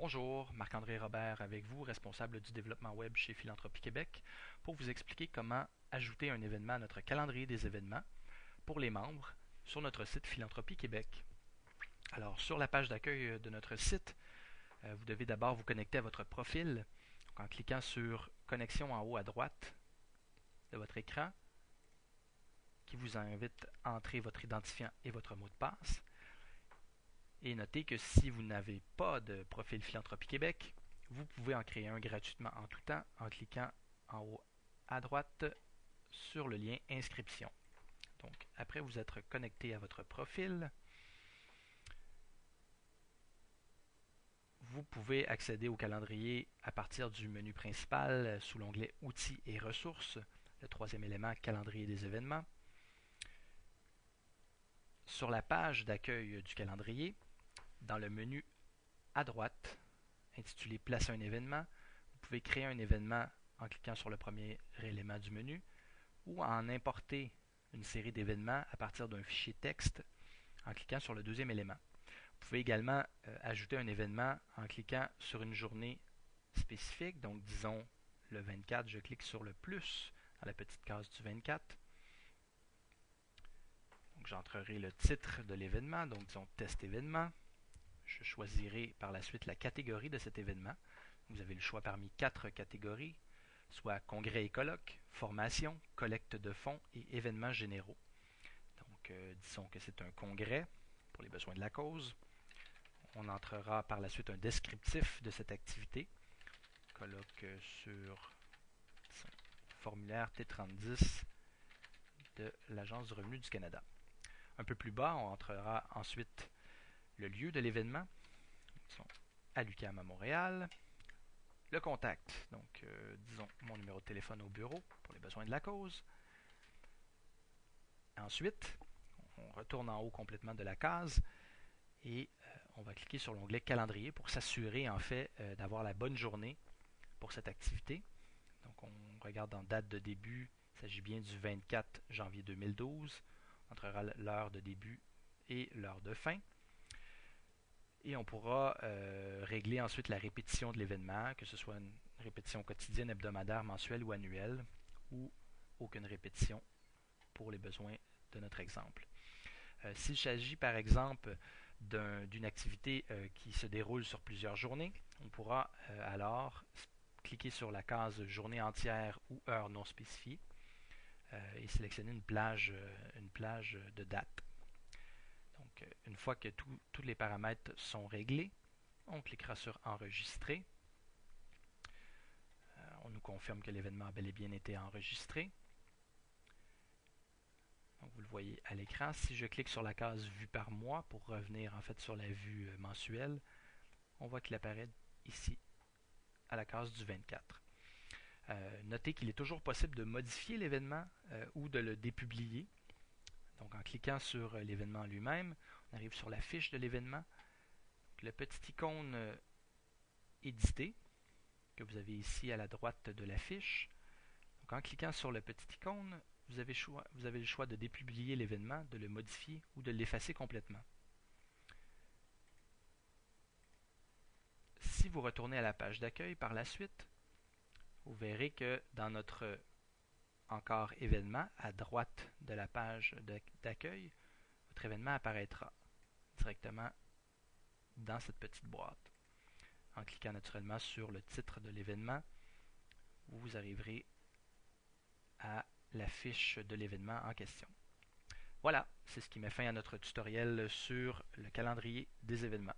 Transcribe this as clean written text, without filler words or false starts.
Bonjour, Marc-André Robert avec vous, responsable du développement web chez Philanthropie Québec, pour vous expliquer comment ajouter un événement à notre calendrier des événements pour les membres sur notre site Philanthropie Québec. Alors, sur la page d'accueil de notre site, vous devez d'abord vous connecter à votre profil en cliquant sur Connexion en haut à droite de votre écran, qui vous invite à entrer votre identifiant et votre mot de passe. Et notez que si vous n'avez pas de profil Philanthropie Québec, vous pouvez en créer un gratuitement en tout temps en cliquant en haut à droite sur le lien Inscription. Donc, après vous être connecté à votre profil, vous pouvez accéder au calendrier à partir du menu principal sous l'onglet Outils et ressources, le troisième élément, Calendrier des événements. Sur la page d'accueil du calendrier, dans le menu à droite, intitulé Placer un événement, vous pouvez créer un événement en cliquant sur le premier élément du menu ou en importer une série d'événements à partir d'un fichier texte en cliquant sur le deuxième élément. Vous pouvez également ajouter un événement en cliquant sur une journée spécifique, donc disons le 24, je clique sur le plus dans la petite case du 24. Donc j'entrerai le titre de l'événement, donc disons test événement. Je choisirai par la suite la catégorie de cet événement. Vous avez le choix parmi 4 catégories, soit congrès et colloques, formation, collecte de fonds et événements généraux. Donc, disons que c'est un congrès pour les besoins de la cause. On entrera par la suite un descriptif de cette activité. Colloque sur formulaire T3010 de l'Agence du revenu du Canada. Un peu plus bas, on entrera ensuite le lieu de l'événement, à l'UQAM à Montréal, le contact, donc disons mon numéro de téléphone au bureau pour les besoins de la cause. Ensuite, on retourne en haut complètement de la case et on va cliquer sur l'onglet calendrier pour s'assurer en fait d'avoir la bonne journée pour cette activité. Donc on regarde en date de début, il s'agit bien du 24 janvier 2012. On entrera l'heure de début et l'heure de fin. Et on pourra régler ensuite la répétition de l'événement, que ce soit une répétition quotidienne, hebdomadaire, mensuelle ou annuelle, ou aucune répétition pour les besoins de notre exemple. S'il s'agit par exemple d'une activité qui se déroule sur plusieurs journées, on pourra alors cliquer sur la case journée entière ou heure non spécifiée et sélectionner une plage de date. Donc, une fois que tous les paramètres sont réglés, on cliquera sur Enregistrer. On nous confirme que l'événement a bel et bien été enregistré. Donc, vous le voyez à l'écran. Si je clique sur la case Vue par mois pour revenir en fait sur la vue mensuelle, on voit qu'il apparaît ici à la case du 24. Notez qu'il est toujours possible de modifier l'événement ou de le dépublier. Donc en cliquant sur l'événement lui-même, on arrive sur la fiche de l'événement. Le petit icône éditer que vous avez ici à la droite de la fiche. Donc en cliquant sur le petit icône, vous avez le choix de dépublier l'événement, de le modifier ou de l'effacer complètement. Si vous retournez à la page d'accueil par la suite, vous verrez que dans notre encore événement, à droite de la page d'accueil, votre événement apparaîtra directement dans cette petite boîte. En cliquant naturellement sur le titre de l'événement, vous arriverez à la fiche de l'événement en question. Voilà, c'est ce qui met fin à notre tutoriel sur le calendrier des événements.